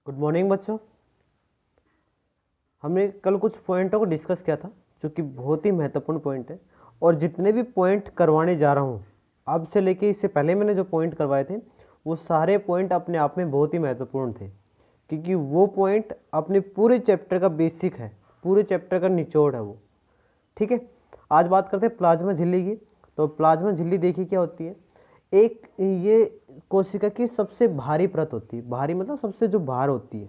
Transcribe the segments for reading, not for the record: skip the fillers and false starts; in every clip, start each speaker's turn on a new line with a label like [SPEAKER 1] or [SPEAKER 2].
[SPEAKER 1] Good morning बच्चों। हमने कल कुछ पॉइंटों को डिस्कस किया था जो कि बहुत ही महत्वपूर्ण पॉइंट है, और जितने भी पॉइंट करवाने जा रहा हूँ अब से लेके इससे पहले मैंने जो पॉइंट करवाए थे वो सारे पॉइंट अपने आप में बहुत ही महत्वपूर्ण थे, क्योंकि वो पॉइंट अपने पूरे चैप्टर का बेसिक है, पूरे चैप्टर का निचोड़ है वो। ठीक है, आज बात करते हैं प्लाज्मा झिल्ली की। तो प्लाज्मा झिल्ली देखिए क्या होती है। एक ये कोशिका की सबसे भारी परत होती है, भारी मतलब सबसे जो भार होती है।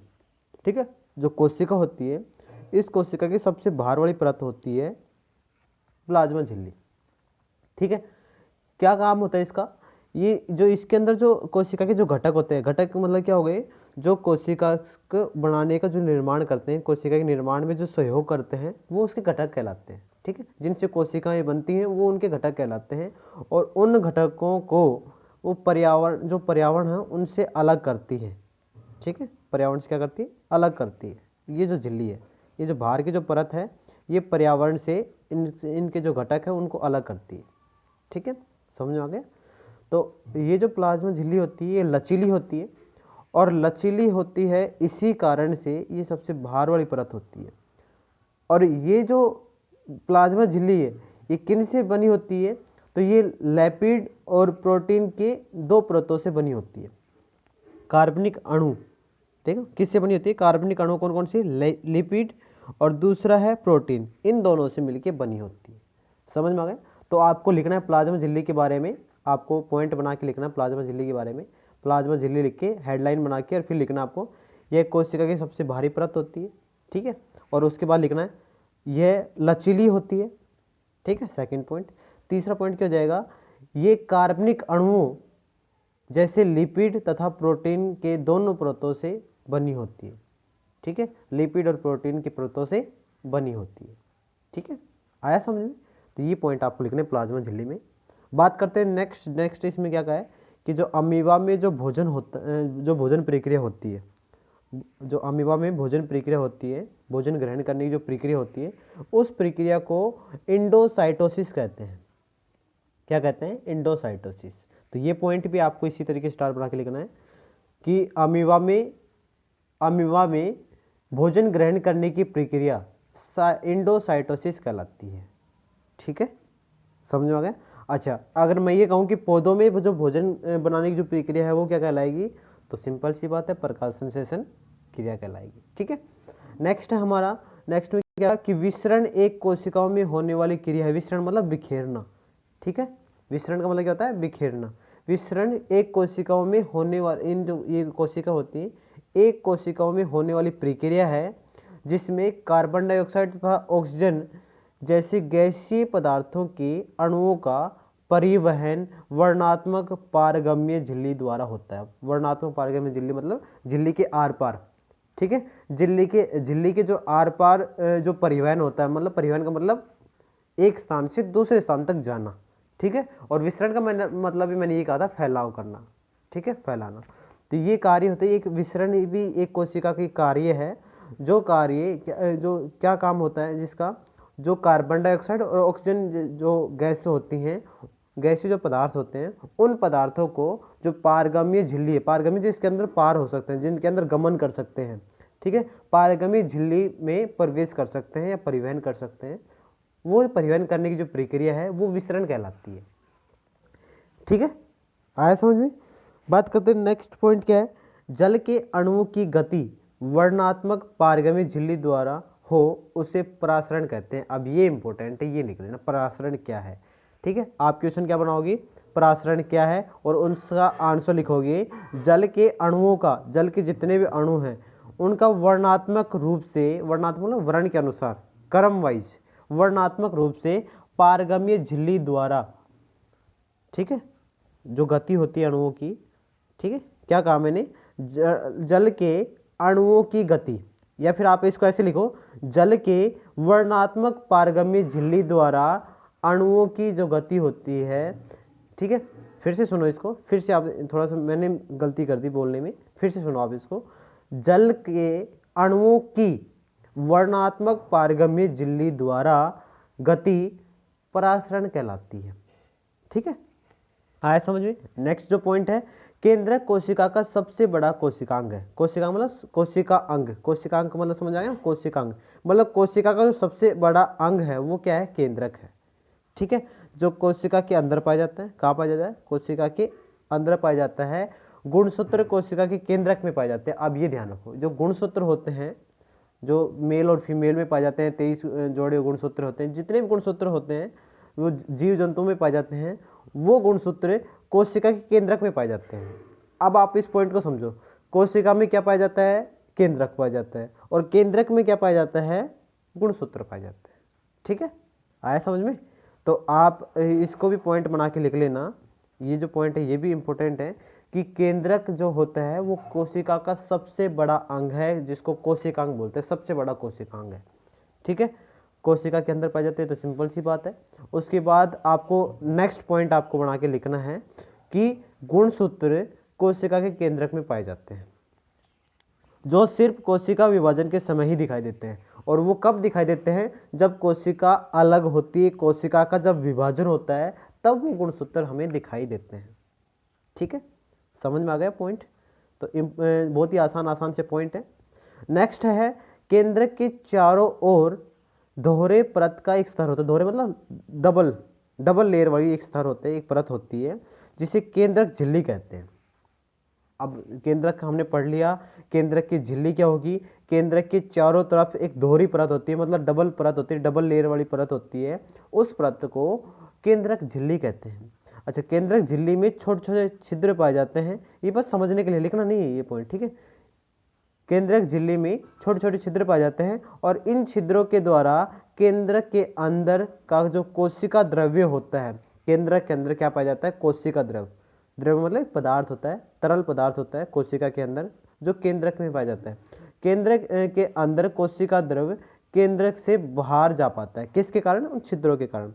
[SPEAKER 1] ठीक है, जो कोशिका होती है इस कोशिका की सबसे भार वाली परत होती है प्लाज्मा झिल्ली। ठीक है, क्या काम होता है इसका। ये जो इसके अंदर जो कोशिका के जो घटक होते हैं, घटक मतलब क्या हो गए, जो कोशिका को बनाने का जो निर्माण करते हैं, कोशिका के निर्माण में जो सहयोग करते हैं वो उसके घटक कहलाते हैं। ठीक है, जिनसे कोशिकाएं बनती हैं वो उनके घटक कहलाते हैं, और उन घटकों को वो पर्यावरण जो पर्यावरण है उनसे अलग करती है। ठीक है, पर्यावरण से क्या करती है, अलग करती है। ये जो झिल्ली है, ये जो बाहर की जो परत है, ये पर्यावरण से इनके जो घटक है उनको अलग करती है। ठीक है, समझ में आ गया। तो ये जो प्लाज्मा झिल्ली होती है ये लचीली होती है, और लचीली होती है इसी कारण से ये सबसे बाहर वाली परत होती है। और ये जो प्लाज्मा झिल्ली है ये किन से बनी होती है, तो ये लैपिड और प्रोटीन के दो परतों से बनी होती है। कार्बनिक अणु, ठीक है, किससे बनी होती है, कार्बनिक अणु कौन कौन सी, लिपिड और दूसरा है प्रोटीन, इन दोनों से मिलकर बनी होती है। समझ में आ गया। तो आपको लिखना है प्लाज्मा झिल्ली के बारे में, आपको पॉइंट बना के लिखना है प्लाज्मा झिल्ली के बारे में। प्लाज्मा झिल्ली लिख के हेडलाइन बना के और फिर लिखना आपको यह कोशिका की सबसे भारी परत होती है। ठीक है, और उसके बाद लिखना है यह लचीली होती है। ठीक है, सेकंड पॉइंट। तीसरा पॉइंट क्या हो जाएगा, ये कार्बनिक अणुओं जैसे लिपिड तथा प्रोटीन के दोनों परतों से बनी होती है। ठीक है, लिपिड और प्रोटीन की परतों से बनी होती है। ठीक है, आया समझ में। तो ये पॉइंट आपको लिखने प्लाज्मा झिल्ली में। बात करते हैं नेक्स्ट इसमें क्या कहा है कि जो अमीबा में जो भोजन होता जो भोजन प्रक्रिया होती है, जो अमीबा में भोजन प्रक्रिया होती है, भोजन ग्रहण करने की जो प्रक्रिया होती है, उस प्रक्रिया को इंडोसाइटोसिस कहते हैं। क्या कहते हैं, इंडोसाइटोसिस। तो ये पॉइंट भी आपको इसी तरीके से स्टार बना के लिखना है कि अमीबा में भोजन ग्रहण करने की प्रक्रिया इंडोसाइटोसिस कहलाती है। ठीक है, समझ में आ गया। अच्छा, अगर मैं ये कहूँ कि पौधों में जो भोजन बनाने की जो प्रक्रिया है वो क्या कहलाएगी, तो सिंपल सी बात है, प्रकाश संश्लेषण क्रिया कहलाएगी। ठीक है, नेक्स्ट है हमारा, नेक्स्ट में क्या कि विसरण एक कोशिकाओं में होने वाली क्रिया है। विसरण मतलब बिखेरना। ठीक है, विसरण का मतलब क्या होता है, बिखेरना। विसरण एक कोशिकाओं में होने वाली, इन जो ये कोशिका होती है, एक कोशिकाओं में होने वाली प्रक्रिया है जिसमें कार्बन डाइऑक्साइड तथा ऑक्सीजन जैसे गैसीय पदार्थों के अणुओं का परिवहन वर्णात्मक पारगम्य झिल्ली द्वारा होता है। वर्णात्मक पारगम्य झिल्ली मतलब झिल्ली के आर पार। ठीक है, झिल्ली के जो आर पार जो परिवहन होता है, मतलब परिवहन का मतलब एक स्थान से दूसरे स्थान तक जाना। ठीक है, और विसरण का मतलब भी मैंने ये कहा था, फैलाव करना। ठीक है, फैलाना। तो ये कार्य होते हैं, एक विसरण भी एक कोशिका की कार्य है, जो कार्य जो क्या काम होता है जिसका, जो कार्बन डाइऑक्साइड और ऑक्सीजन जो गैस होती हैं, गैसीय जो पदार्थ होते हैं, उन पदार्थों को जो पारगम्य झिल्ली है, पारगम्य जिसके अंदर पार हो सकते हैं, जिनके अंदर गमन कर सकते हैं, ठीक है, पारगम्य झिल्ली में प्रवेश कर सकते हैं या परिवहन कर सकते हैं, वो परिवहन करने की जो प्रक्रिया है वो विसरण कहलाती है। ठीक है, आया समझ में। बात करते हैं नेक्स्ट पॉइंट क्या है, जल के अणुओं की गति वर्णात्मक पारगम्य झिल्ली द्वारा हो उसे परासरण कहते हैं। अब ये इंपॉर्टेंट है, ये लिख लेना परासरण क्या है। ठीक है, आप क्वेश्चन क्या बनाओगे, परासरण क्या है, और उसका आंसर लिखोगे जल के अणुओं का, जल के जितने भी अणु हैं उनका वर्णात्मक रूप से, वर्णात्मक मतलब वर्ण के अनुसार, क्रम वाइज वर्णात्मक रूप से पारगम्य झिल्ली द्वारा, ठीक है, जो गति होती है अणुओं की, ठीक है, क्या कहा मैंने, जल के अणुओं की गति, या फिर आप इसको ऐसे लिखो, जल के वर्णात्मक पारगम्य झिल्ली द्वारा अणुओं की जो गति होती है। ठीक है, फिर से सुनो इसको, फिर से आप, थोड़ा सा मैंने गलती कर दी बोलने में, फिर से सुनो आप इसको, जल के अणुओं की वर्णात्मक पारगम्य झिल्ली द्वारा गति परासरण कहलाती है। ठीक है, आया समझ में। नेक्स्ट जो पॉइंट है केंद्रक कोशिका का सबसे बड़ा कोशिकांग है। कोशिका मतलब कोशिका अंग, कोशिकांग मतलब समझ आया, कोशिकांग मतलब कोशिका का जो सबसे बड़ा अंग है वो क्या है, केंद्रक है। ठीक है, जो कोशिका के अंदर पाया जाता है, कहाँ पाया जाता है, कोशिका के अंदर पाया जाता है। गुणसूत्र कोशिका के केंद्रक में पाए जाते हैं। अब ये ध्यान रखो, जो गुणसूत्र होते हैं, जो मेल और फीमेल में पाए जाते हैं, 23 जोड़े गुणसूत्र होते हैं, जितने भी गुणसूत्र होते हैं वो जीव जंतुओं में पाए जाते हैं, वो गुणसूत्र कोशिका के केंद्रक में पाए जाते हैं। अब आप इस पॉइंट को समझो, कोशिका में क्या पाया जाता है, केंद्रक पाया जाता है, और केंद्रक में क्या पाया जाता है, गुणसूत्र पाए जाते हैं। ठीक है, आया समझ में। तो आप इसको भी पॉइंट बना के लिख लेना, ये जो पॉइंट है ये भी इंपॉर्टेंट है कि केंद्रक जो होता है वो कोशिका का सबसे बड़ा अंग है, जिसको कोशिकांग बोलते हैं, सबसे बड़ा कोशिकांग है। ठीक है, कोशिका के अंदर पाए जाते हैं, तो सिंपल सी बात है। उसके बाद आपको नेक्स्ट पॉइंट आपको बना के लिखना है कि गुणसूत्र कोशिका के केंद्रक में पाए जाते हैं, जो सिर्फ कोशिका विभाजन के समय ही दिखाई देते हैं। और वो कब दिखाई देते हैं, जब कोशिका अलग होती है, कोशिका का जब विभाजन होता है तब वो गुणसूत्र हमें दिखाई देते हैं। ठीक है, समझ में आ गया पॉइंट। तो बहुत ही आसान आसान से पॉइंट है। नेक्स्ट है, केंद्रक के चारों ओर दोहरे परत का एक स्तर होता है। दोहरे मतलब डबल लेयर वाली एक स्तर होते है, एक परत होती है, जिसे केंद्रक झिल्ली कहते हैं। अब केंद्रक हमने पढ़ लिया, केंद्रक की झिल्ली क्या होगी, केंद्रक के चारों तरफ एक दोहरी परत होती है, मतलब डबल परत होती है, डबल लेयर वाली परत होती है, उस परत को केंद्रक झिल्ली कहते हैं। अच्छा, केंद्रक झिल्ली में छोटे छोटे छिद्र पाए जाते हैं, ये बस समझने के लिए, लिखना नहीं है ये पॉइंट। ठीक है, केंद्रक झिल्ली में छोटे छोटे छिद्र पाए जाते हैं, और इन छिद्रों के द्वारा केंद्रक के अंदर का जो कोशिका द्रव्य होता है, केंद्रक के अंदर क्या पाया जाता है, कोशिका द्रव्य। द्रव्य मतलब पदार्थ होता है, तरल पदार्थ होता है कोशिका के अंदर, जो केंद्रक में पाया जाता है। केंद्रक के अंदर कोशिका द्रव्य केंद्रक से बाहर जा पाता है, किसके कारण, उन छिद्रों के कारण।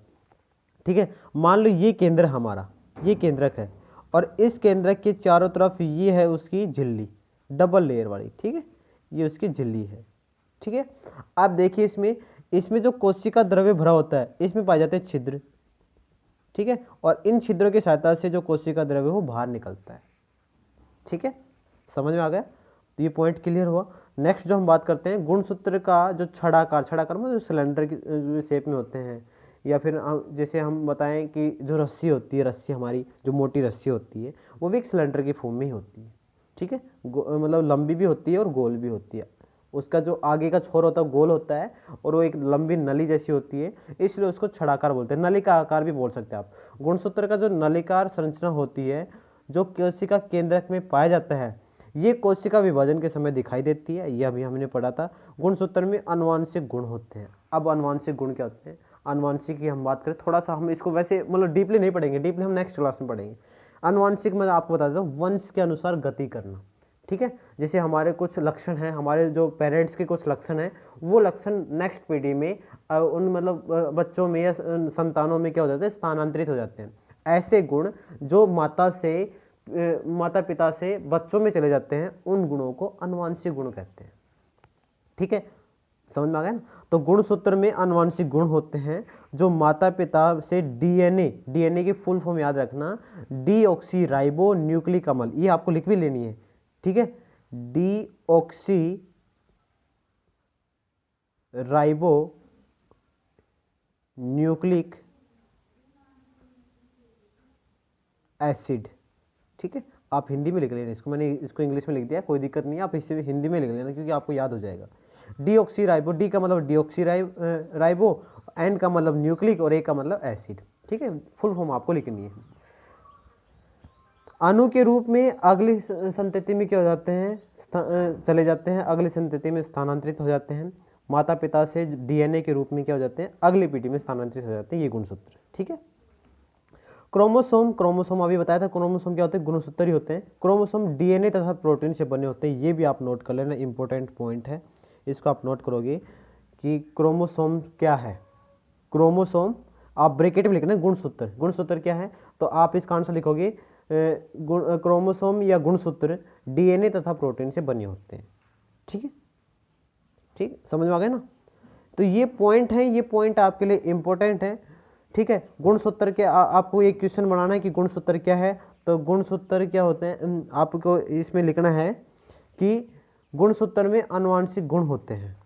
[SPEAKER 1] ठीक है, मान लो ये केंद्र हमारा, ये केंद्रक है, और इस केंद्रक के चारों तरफ ये है उसकी झिल्ली, डबल लेयर वाली। ठीक है, ये उसकी झिल्ली है। ठीक है, आप देखिए इसमें जो कोशिका द्रव्य भरा होता है, इसमें पाए जाते हैं छिद्र। ठीक है, और इन छिद्रों की सहायता से जो कोशिका द्रव्य वो बाहर निकलता है। ठीक है, समझ में आ गया। तो ये पॉइंट क्लियर हुआ। नेक्स्ट जो हम बात करते हैं, गुणसूत्र का जो छड़ाकार मतलब जो सिलेंडर की शेप में होते हैं, या फिर जैसे हम बताएं कि जो रस्सी होती है, रस्सी हमारी जो मोटी रस्सी होती है, वो भी एक सिलेंडर की फॉर्म में ही होती है। ठीक है, मतलब लंबी भी होती है और गोल भी होती है। उसका जो आगे का छोर होता है गोल होता है, और वो एक लंबी नली जैसी होती है, इसलिए उसको छड़ाकार बोलते हैं। नली का आकार भी बोल सकते हैं आप। गुणसूत्र का जो नलिकार संरचना होती है, जो कोशिका केंद्रक में पाया जाता है, ये कोशिका विभाजन के समय दिखाई देती है। यह अभी हमने पढ़ा था। गुणसूत्र में आनुवांशिक गुण होते हैं। अब आनुवांशिक गुण क्या होते हैं, आनुवांशिक की हम बात करें, थोड़ा सा हम इसको वैसे मतलब डीपली नहीं पढ़ेंगे, डीपली हम नेक्स्ट क्लास में पढ़ेंगे। आनुवांशिक मैं आपको बता देता हूँ, वंश के अनुसार गति करना। ठीक है, जैसे हमारे कुछ लक्षण हैं, हमारे जो पेरेंट्स के कुछ लक्षण हैं, वो लक्षण नेक्स्ट पीढ़ी में उन मतलब बच्चों में या संतानों में क्या हो जाते हैं, स्थानांतरित हो जाते हैं। ऐसे गुण जो माता पिता से बच्चों में चले जाते हैं, उन गुणों को आनुवांशिक गुण कहते हैं। ठीक है, समझ में आ गया ना। तो गुणसूत्र में आनुवांशिक गुण होते हैं जो माता पिता से डीएनए की फुल फॉर्म याद रखना, डीऑक्सी राइबो न्यूक्लिक अम्ल, ये आपको लिख भी लेनी है। ठीक है, डीऑक्सी राइबो न्यूक्लिक एसिड। ठीक है, आप हिंदी में लिख लेना इसको, मैंने इसको इंग्लिश में लिख दिया, कोई दिक्कत नहीं है, आप इसे हिंदी में लिख लेना क्योंकि आपको याद हो जाएगा। डीऑक्सी राइबो, डी का मतलब डीऑक्सी राइबो, एन का मतलब न्यूक्लिक, और ए का मतलब एसिड। ठीक है, फुल फॉर्म आपको लिखनी है। अणु के रूप में अगली संतति में क्या हो जाते हैं, चले जाते हैं, अगली संतति में स्थानांतरित हो जाते हैं। माता पिता से डीएनए के रूप में क्या हो जाते हैं, अगली पीढ़ी में स्थानांतरित हो जाते हैं ये गुणसूत्र। ठीक है, क्रोमोसोम अभी बताया था, क्रोमोसोम क्या होते हैं, गुणसूत्र ही होते हैं। क्रोमोसोम डीएनए तथा प्रोटीन से बने होते हैं, ये भी आप नोट कर लेना, इंपॉर्टेंट पॉइंट है, इसको आप नोट करोगे कि क्रोमोसोम क्या है। क्रोमोसोम आप ब्रैकेट में लिखना, गुणसूत्र क्या है, तो आप इसका आंसर लिखोगे क्रोमोसोम या गुणसूत्र डीएनए तथा प्रोटीन से बने होते हैं। ठीक है, ठीक, समझ में आ गया ना। तो ये पॉइंट है, ये पॉइंट आपके लिए इंपॉर्टेंट है। ठीक है, गुणसूत्र के आपको एक क्वेश्चन बनाना है कि गुणसूत्र क्या है, तो गुणसूत्र क्या होते हैं, आपको इसमें लिखना है कि गुणसूत्र में आनुवंशिक गुण होते हैं,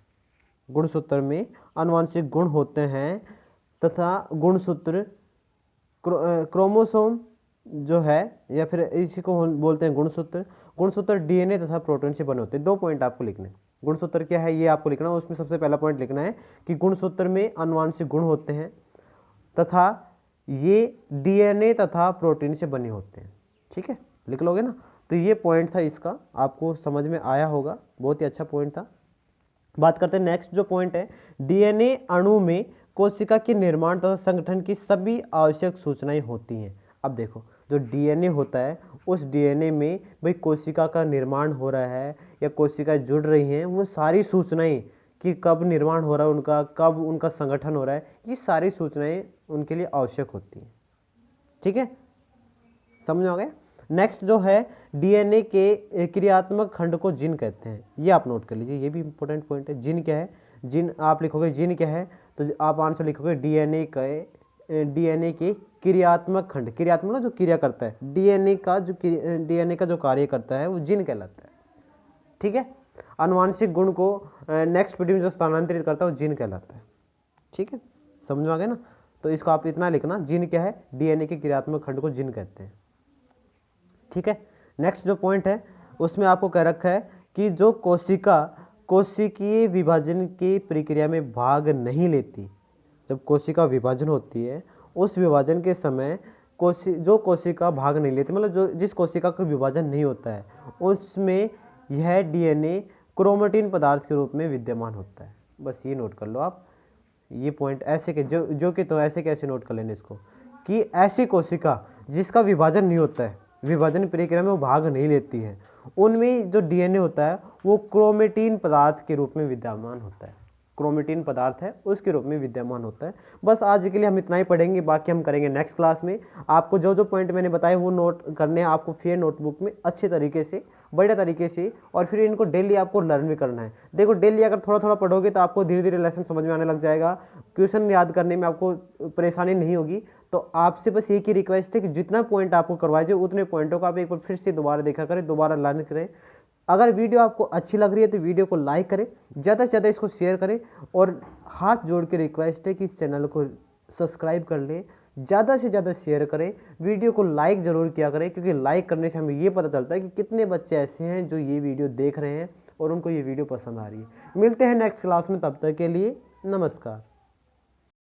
[SPEAKER 1] गुणसूत्र में आनुवंशिक गुण होते हैं तथा गुणसूत्र क्रोमोसोम जो है, या फिर इसी को बोलते हैं गुणसूत्र। गुणसूत्र डीएनए तथा प्रोटीन से बने होते हैं। 2 पॉइंट आपको लिखने हैं। गुणसूत्र क्या है ये आपको लिखना है, उसमें सबसे पहला पॉइंट लिखना है कि गुणसूत्र में आनुवंशिक गुण होते हैं तथा ये डीएनए तथा प्रोटीन से बने होते हैं। ठीक है, लिख लोगे ना। तो ये पॉइंट था इसका, आपको समझ में आया होगा, बहुत ही अच्छा पॉइंट था। बात करते हैं नेक्स्ट जो पॉइंट है, डीएनए अणु में कोशिका के निर्माण तथा संगठन की सभी आवश्यक सूचनाएं होती हैं। अब देखो, जो डीएनए होता है उस डीएनए में भाई कोशिका का निर्माण हो रहा है या कोशिका जुड़ रही हैं, वो सारी सूचनाएं कि कब निर्माण हो रहा है उनका, कब उनका संगठन हो रहा है, ये सारी सूचनाएं उनके लिए आवश्यक होती हैं। ठीक है, समझ आ गया। नेक्स्ट जो है, डीएनए के क्रियात्मक खंड को जीन कहते हैं, ये आप नोट कर लीजिए, ये भी इंपॉर्टेंट पॉइंट है। जीन क्या है, जीन आप लिखोगे जीन क्या है तो आप आंसर लिखोगे डीएनए के क्रियात्मक खंड, क्रियात्मक जो क्रिया करता है, डीएनए का जो कार्य करता है वो जीन कहलाता है। ठीक है, आनुवांशिक गुण को नेक्स्ट पीढ़ी में जो स्थानांतरित करता है वो जीन कहलाता है। ठीक है, समझ में आ गया ना। तो इसको आप इतना लिखना, जीन क्या है, डीएनए के क्रियात्मक खंड को जीन कहते हैं। ठीक है, नेक्स्ट जो पॉइंट है उसमें आपको कह रखा है कि जो कोशिका कोशिकीय विभाजन की प्रक्रिया में भाग नहीं लेती, जब कोशिका विभाजन होती है उस विभाजन के समय जो कोशिका भाग नहीं लेती, मतलब जो जिस कोशिका का विभाजन नहीं होता है उसमें यह डीएनए क्रोमेटिन पदार्थ के रूप में विद्यमान होता है। बस ये नोट कर लो आप, ये पॉइंट ऐसे के जो कि तो ऐसे कैसे नोट कर लेने इसको, कि ऐसी कोशिका जिसका विभाजन नहीं होता है, विभाजन प्रक्रिया में वो भाग नहीं लेती है, उनमें जो डीएनए होता है वो क्रोमेटिन पदार्थ के रूप में विद्यमान होता है, क्रोमेटिन पदार्थ है उसके रूप में विद्यमान होता है। बस आज के लिए हम इतना ही पढ़ेंगे, बाकी हम करेंगे नेक्स्ट क्लास में। आपको जो जो पॉइंट मैंने बताए वो नोट करने हैं आपको फिर नोटबुक में अच्छे तरीके से, बढ़िया तरीके से, और फिर इनको डेली आपको लर्न भी करना है। देखो डेली अगर थोड़ा थोड़ा पढ़ोगे तो आपको धीरे धीरे लेसन समझ में आने लग जाएगा, क्वेश्चन याद करने में आपको परेशानी नहीं होगी। तो आपसे बस एक ही रिक्वेस्ट है कि जितना पॉइंट आपको करवाए जाए उतने पॉइंटों को आप एक बार फिर से दोबारा देखा करें, दोबारा लर्न करें। अगर वीडियो आपको अच्छी लग रही है तो वीडियो को लाइक करें, ज़्यादा से ज़्यादा इसको शेयर करें, और हाथ जोड़ के रिक्वेस्ट है कि इस चैनल को सब्सक्राइब कर लें, ज़्यादा से ज़्यादा शेयर करें, वीडियो को लाइक ज़रूर किया करें, क्योंकि लाइक करने से हमें ये पता चलता है कि कितने बच्चे ऐसे हैं जो ये वीडियो देख रहे हैं और उनको ये वीडियो पसंद आ रही है। मिलते हैं नेक्स्ट क्लास में, तब तक के लिए नमस्कार।